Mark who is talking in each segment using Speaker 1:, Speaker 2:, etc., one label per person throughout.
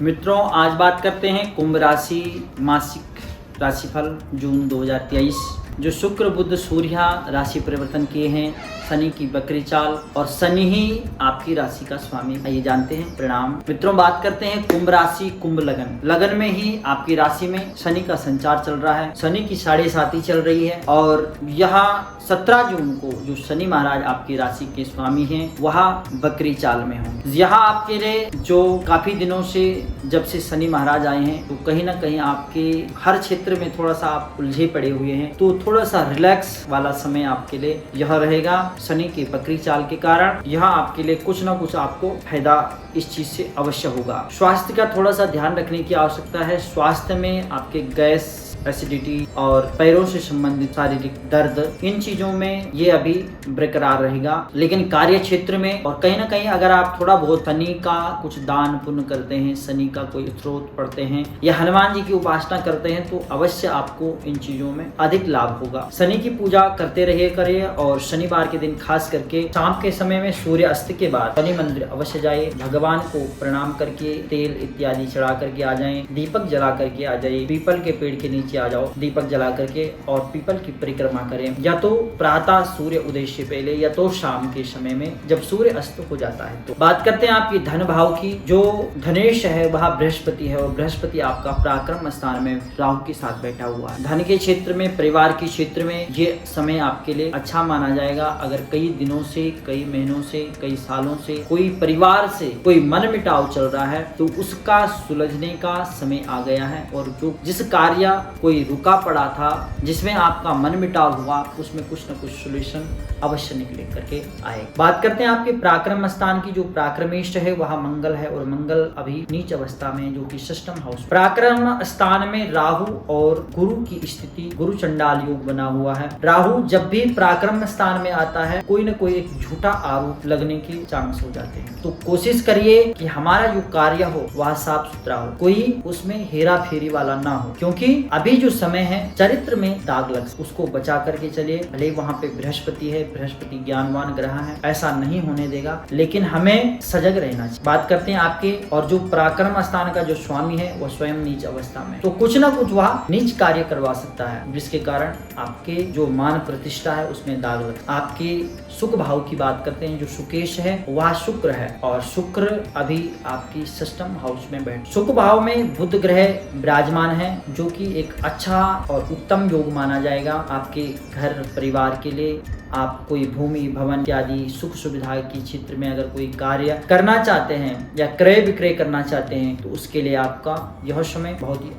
Speaker 1: मित्रों, आज बात करते हैं कुंभ राशि मासिक राशिफल जून 2023। जो शुक्र बुध सूर्य राशि परिवर्तन किए हैं, शनि की बकरी चाल और शनि ही आपकी राशि का स्वामी। आइए जानते हैं। प्रणाम मित्रों, बात करते हैं कुंभ राशि कुंभ लगन। लगन में ही आपकी राशि में शनि का संचार चल रहा है। शनि की 7.5 चल रही है और यहाँ 17 जून को जो शनि महाराज आपकी राशि के स्वामी हैं वह बकरी चाल में होंगे। यहाँ आपके लिए जो काफी दिनों से जब से शनि महाराज आए हैं तो कहीं ना कहीं आपके हर क्षेत्र में थोड़ा सा आप उलझे पड़े हुए हैं, तो थोड़ा सा रिलैक्स वाला समय आपके लिए यह रहेगा। शनि की बकरी चाल के कारण यहाँ आपके लिए कुछ ना कुछ आपको फायदा इस चीज से अवश्य होगा। स्वास्थ्य का थोड़ा सा ध्यान रखने की आवश्यकता है। स्वास्थ्य में आपके गैस, एसिडिटी और पैरों से संबंधित शारीरिक दर्द, इन चीजों में ये अभी बरकरार रहेगा। लेकिन कार्य क्षेत्र में और कहीं ना कहीं अगर आप थोड़ा बहुत शनि का कुछ दान पुण्य करते हैं, शनि का कोई स्त्रोत पढ़ते हैं या हनुमान जी की उपासना करते हैं तो अवश्य आपको इन चीजों में अधिक लाभ होगा। शनि की पूजा करते रहिए करिए और शनिवार के दिन खास करके शाम के समय में सूर्य अस्त के बाद शनि मंदिर अवश्य जाए। भगवान को प्रणाम करके तेल इत्यादि चढ़ा करके आ जाएं, दीपक जला करके आ जाइए, पीपल के पेड़ के नीचे आ जाओ, दीपक जला करके और पीपल की परिक्रमा करें, या तो प्रातः सूर्य उदय से पहले या तो शाम के समय में जब सूर्य अस्त हो जाता है। तो बात करते हैं आपकी धन भाव की। जो धनेश है वह बृहस्पति है और बृहस्पति आपका पराक्रम स्थान में राहु के साथ बैठा हुआ है। धन के क्षेत्र में, परिवार के क्षेत्र में ये समय आपके लिए अच्छा माना जाएगा। अगर कई दिनों से, कई महीनों से, कई सालों से कोई परिवार से कोई मन मिटाव चल रहा है तो उसका सुलझने का समय आ गया है और जो जिस कार्य कोई रुका पड़ा था, जिसमें आपका मन मिटाव हुआ, उसमें कुछ न कुछ सोल्यूशन अवश्य निकले करके आए। बात करते हैं आपके पराक्रम स्थान की। जो पराक्रमेष्ठ है वह मंगल है और मंगल अभी नीच अवस्था में, जो कि षष्ठम हाउस। पराक्रम स्थान में राहु और गुरु की स्थिति, गुरु चंडाल योग बना हुआ है। राहु जब भी पराक्रम स्थान में आता है कोई न कोई एक झूठा आरोप लगने के चांस हो जाते हैं। तो कोशिश करिए कि हमारा जो कार्य हो वह साफ सुथरा हो, कोई उसमें हेरा फेरी वाला ना हो, क्योंकि अभी जो समय है चरित्र में दाग लग, उसको बचा करके चलिए। भले वहाँ पे बृहस्पति है, बृहस्पति ज्ञानवान ग्रह है, ऐसा नहीं होने देगा, लेकिन हमें सजग रहना चाहिए। बात करते हैं आपके और जो पराक्रम स्थान का जो स्वामी है वह स्वयं नीच अवस्था में, तो कुछ ना कुछ वह नीच कार्य करवा सकता है, जिसके कारण आपके जो मान प्रतिष्ठा है उसमें दाग लग। आपके सुख भाव की बात करते हैं। जो सुकेश है वह शुक्र है और शुक्र अभी आपकी षष्ठम हाउस में बैठ, सुख भाव में बुध ग्रह विराजमान है, जो कि एक अच्छा और उत्तम योग माना जाएगा आपके घर परिवार के लिए। आप कोई भूमि भवन इत्यादि सुख सुविधा के क्षेत्र में अगर कोई कार्य करना चाहते हैं या क्रय विक्रय करना चाहते हैं तो उसके लिए आपका यह समय बहुत ही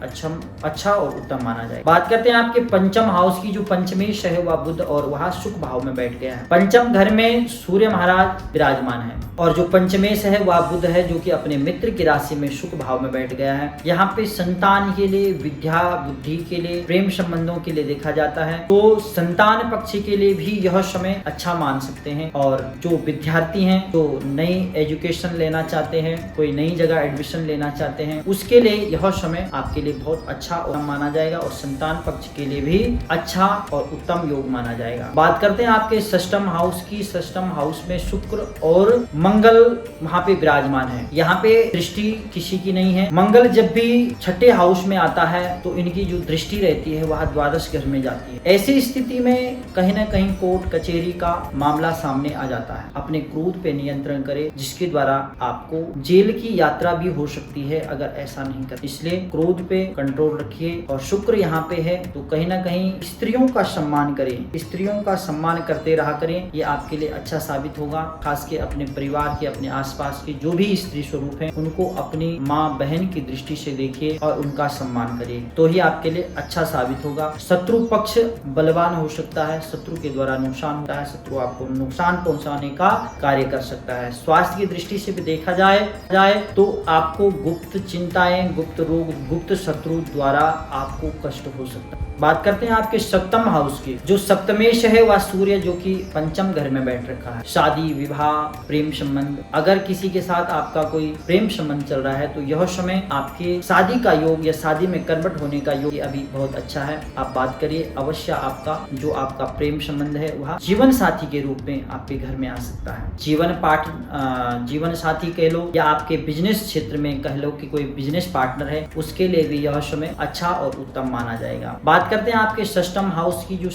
Speaker 1: अच्छा और उत्तम माना जाए। बात करते हैं आपके पंचम हाउस की। जो पंचमेश है वह बुध और वह सुख भाव में बैठ गया है। पंचम घर में सूर्य महाराज विराजमान है और जो पंचमेश है वह बुध है, जो कि अपने मित्र की राशि में सुख भाव में बैठ गया है। यहाँ पे संतान के लिए, विद्या बुद्धि के लिए, प्रेम संबंधों के लिए देखा जाता है, तो संतान पक्ष के लिए भी यह समय अच्छा मान सकते हैं। और जो विद्यार्थी हैं, जो नई एजुकेशन लेना चाहते हैं, कोई नई जगह एडमिशन लेना चाहते हैं, उसके लिए यह समय आपके लिए बहुत अच्छा और माना जाएगा और संतान पक्ष के लिए भी अच्छा और उत्तम योग माना जाएगा। बात करते हैं आपके षष्ठम हाउस की। षष्ठम हाउस में शुक्र और मंगल वहाँ पे विराजमान है। यहाँ पे दृष्टि किसी की नहीं है। मंगल जब भी छठे हाउस में आता है तो इनकी जो दृष्टि रहती है वह द्वादश घर में जाती है। ऐसी स्थिति में कहीं ना कहीं कोर्ट कचेरी का मामला सामने आ जाता है। अपने क्रोध पे नियंत्रण करें, जिसके द्वारा आपको जेल की यात्रा भी हो सकती है अगर ऐसा नहीं कर। इसलिए क्रोध पे कंट्रोल रखिए। और शुक्र यहाँ पे है तो कहीं ना कहीं स्त्रियों का सम्मान करें, स्त्रियों का सम्मान करते रहा करें, ये आपके लिए अच्छा साबित होगा। खास के अपने परिवार के, अपने आसपास के जो भी स्त्री स्वरूप है उनको अपनी माँ बहन की दृष्टि से देखिए और उनका सम्मान करिए, तो ही आपके लिए अच्छा साबित होगा। शत्रु पक्ष बलवान हो सकता है, शत्रु के द्वारा नुकसान होता है, शत्रु आपको नुकसान पहुंचाने का कार्य कर सकता है। स्वास्थ्य की दृष्टि से भी देखा जाए तो आपको गुप्त चिंताएं, गुप्त रोग, गुप्त शत्रु द्वारा आपको कष्ट हो सकता है। बात करते हैं आपके सप्तम हाउस की। जो सप्तमेश है वह सूर्य जो कि पंचम घर में बैठ रखा है। शादी, विवाह, प्रेम संबंध, अगर किसी के साथ आपका कोई प्रेम संबंध चल रहा है तो यह समय आपके शादी का योग या शादी में कन्वर्ट होने का योग अभी बहुत अच्छा है। आप बात करिए, अवश्य आपका जो आपका प्रेम संबंध है वह जीवन साथी के रूप में आपके घर में आ सकता है। जीवन साथी कह लो या आपके बिजनेस क्षेत्र में कह लो कि कोई बिजनेस पार्टनर है, उसके लिए भी यह समय अच्छा और उत्तम माना जाएगा। बात करते हैं आपके षष्ठम हाउस की। जो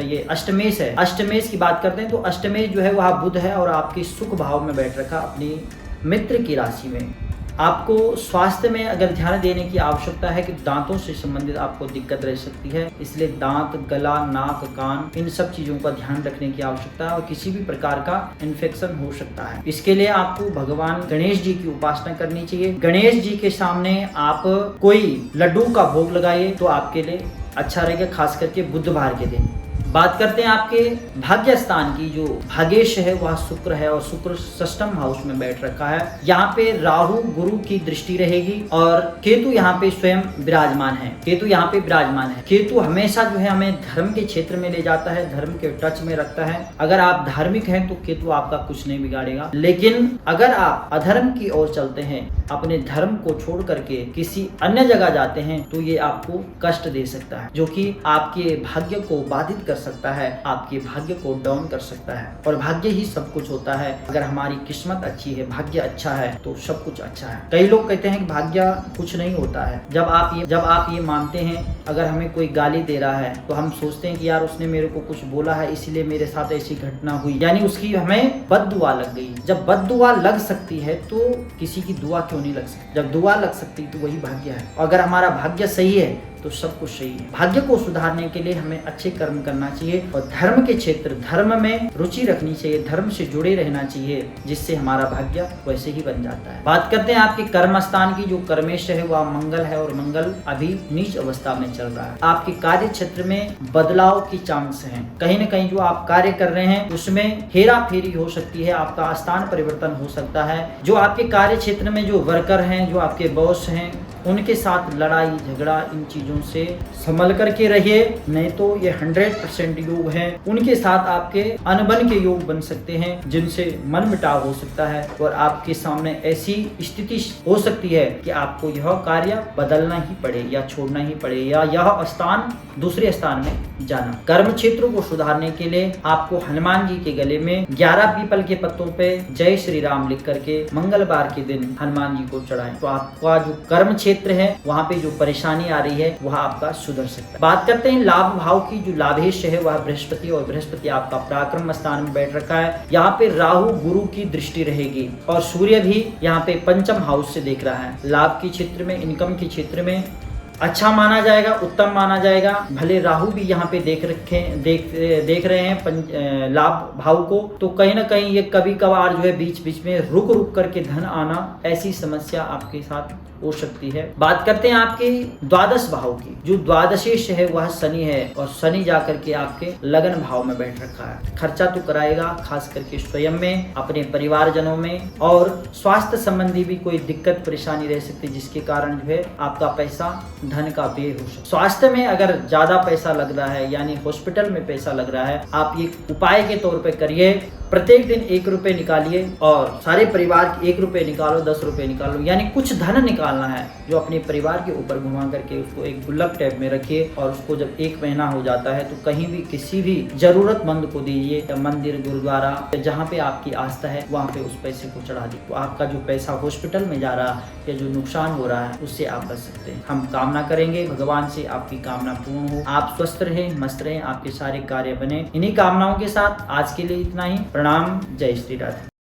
Speaker 1: ये अष्टमेश है, अष्टमेश की बात करते हैं तो अष्टमेश जो है वह बुध है और आपकी सुख भाव में बैठ रखा अपनी मित्र की राशि में। आपको स्वास्थ्य में अगर ध्यान देने की आवश्यकता है कि दांतों से संबंधित आपको दिक्कत रह सकती है, इसलिए दांत, गला, नाक, कान, इन सब चीजों का ध्यान रखने की आवश्यकता है और किसी भी प्रकार का इन्फेक्शन हो सकता है। इसके लिए आपको भगवान गणेश जी की उपासना करनी चाहिए। गणेश जी के सामने आप कोई लड्डू का भोग लगाइए तो आपके लिए अच्छा रहेगा, खास करके बुधवार के दिन। बात करते हैं आपके भाग्य स्थान की। जो भाग्येश है वह शुक्र है और शुक्र षष्ठम हाउस में बैठ रखा है। यहाँ पे राहु गुरु की दृष्टि रहेगी और केतु यहाँ पे स्वयं विराजमान है। केतु हमेशा जो है हमें धर्म के क्षेत्र में ले जाता है, धर्म के टच में रखता है। अगर आप धार्मिक हैं तो केतु आपका कुछ नहीं बिगाड़ेगा, लेकिन अगर आप अधर्म की ओर चलते हैं, अपने धर्म को छोड़ करके किसी अन्य जगह जाते हैं तो ये आपको कष्ट दे सकता है, जो कि आपके भाग्य को बाधित कर सकता है, आपके भाग्य को डाउन कर सकता है। और भाग्य ही सब कुछ होता है। अगर हमारी किस्मत अच्छी है, भाग्य अच्छा है तो सब कुछ अच्छा है। कई लोग कहते हैं कि भाग्य कुछ नहीं होता है। जब आप ये मानते हैं, अगर हमें कोई गाली दे रहा है तो हम सोचते हैं कि यार उसने मेरे को कुछ बोला है इसलिए मेरे साथ ऐसी घटना हुई, यानी उसकी हमें बद्दुआ लग गई। जब बद्दुआ लग सकती है तो किसी की दुआ क्यों नहीं लग सकती? जब दुआ लग सकती तो वही भाग्य है। अगर हमारा भाग्य सही है तो सब कुछ सही है। भाग्य को सुधारने के लिए हमें अच्छे कर्म करना चाहिए और धर्म के क्षेत्र, धर्म में रुचि रखनी चाहिए, धर्म से जुड़े रहना चाहिए, जिससे हमारा भाग्य वैसे ही बन जाता है। बात करते हैं आपके कर्म स्थान की। जो कर्मेश है वह मंगल है और मंगल अभी नीच अवस्था में चल रहा है। आपके कार्य क्षेत्र में बदलाव की चांस है। कहीं न कहीं जो आप कार्य कर रहे हैं उसमें हेरा फेरी हो सकती है, आपका स्थान परिवर्तन हो सकता है। जो आपके कार्य क्षेत्र में जो वर्कर हैं, जो आपके बॉस हैं, उनके साथ लड़ाई झगड़ा, इन चीजों से संभल करके रहिए, नहीं तो ये 100% योग है। उनके साथ आपके अनबन के योग बन सकते हैं, जिनसे मन मिटाव हो सकता है और आपके सामने ऐसी स्थिति हो सकती है कि आपको यह कार्य बदलना ही पड़े या छोड़ना ही पड़े या यह स्थान दूसरे स्थान में जाना। कर्म क्षेत्रों को सुधारने के लिए आपको हनुमान जी के गले में 11 पीपल के पत्तों पे जय श्री राम लिख करके मंगलवार के दिन हनुमान जी को चढ़ाएं, तो आपका जो कर्म क्षेत्र है वहाँ पे जो परेशानी आ रही है वह आपका सुधर सकता है। बात करते हैं लाभ भाव की। जो लाभेश है वह बृहस्पति और बृहस्पति आपका पराक्रम स्थान में बैठ रखा है। यहाँ पे राहु गुरु की दृष्टि रहेगी और सूर्य भी यहाँ पे पंचम हाउस से देख रहा है। लाभ के क्षेत्र में, इनकम के क्षेत्र में अच्छा माना जाएगा, उत्तम माना जाएगा। भले राहु भी यहाँ पे देख रहे हैं लाभ भाव को, तो कहीं ना कहीं ये कभी कभार जो है बीच बीच में रुक करके धन आना, ऐसी समस्या आपके साथ हो सकती है। बात करते हैं आपके द्वादश भाव की। जो द्वादशेश है वह शनि है और शनि जाकर के आपके लगन भाव में बैठ रखा है। खर्चा तो कराएगा, खास करके स्वयं में, अपने परिवारजनों में, और स्वास्थ्य संबंधी भी कोई दिक्कत परेशानी रह सकती है, जिसके कारण जो है आपका पैसा, धन का व्यय हो सकता है। स्वास्थ्य में अगर ज्यादा पैसा लग रहा है, यानी हॉस्पिटल में पैसा लग रहा है, आप ये उपाय के तौर पे करिए। प्रत्येक दिन 1 रुपए निकालिए और सारे परिवार के 1 रुपए निकालो, 10 रुपए निकालो, यानी कुछ धन निकालना है जो अपने परिवार के ऊपर घुमा करके उसको एक गुल्लक टाइप में रखिए और उसको जब 1 महीना हो जाता है तो कहीं भी किसी भी जरूरतमंद को दीजिए, या मंदिर, गुरुद्वारा, जहाँ पे आपकी आस्था है वहाँ पे उस पैसे को चढ़ा दीजिए। तो आपका जो पैसा हॉस्पिटल में जा रहा है या जो नुकसान हो रहा है उससे आप बच सकते हैं। हम कामना करेंगे भगवान से आपकी कामना पूर्ण हो, आप स्वस्थ रहें, मस्त रहें, आपके सारे कार्य बने। इन्हीं कामनाओं के साथ आज के लिए इतना ही। प्रणाम, जय श्री राधे।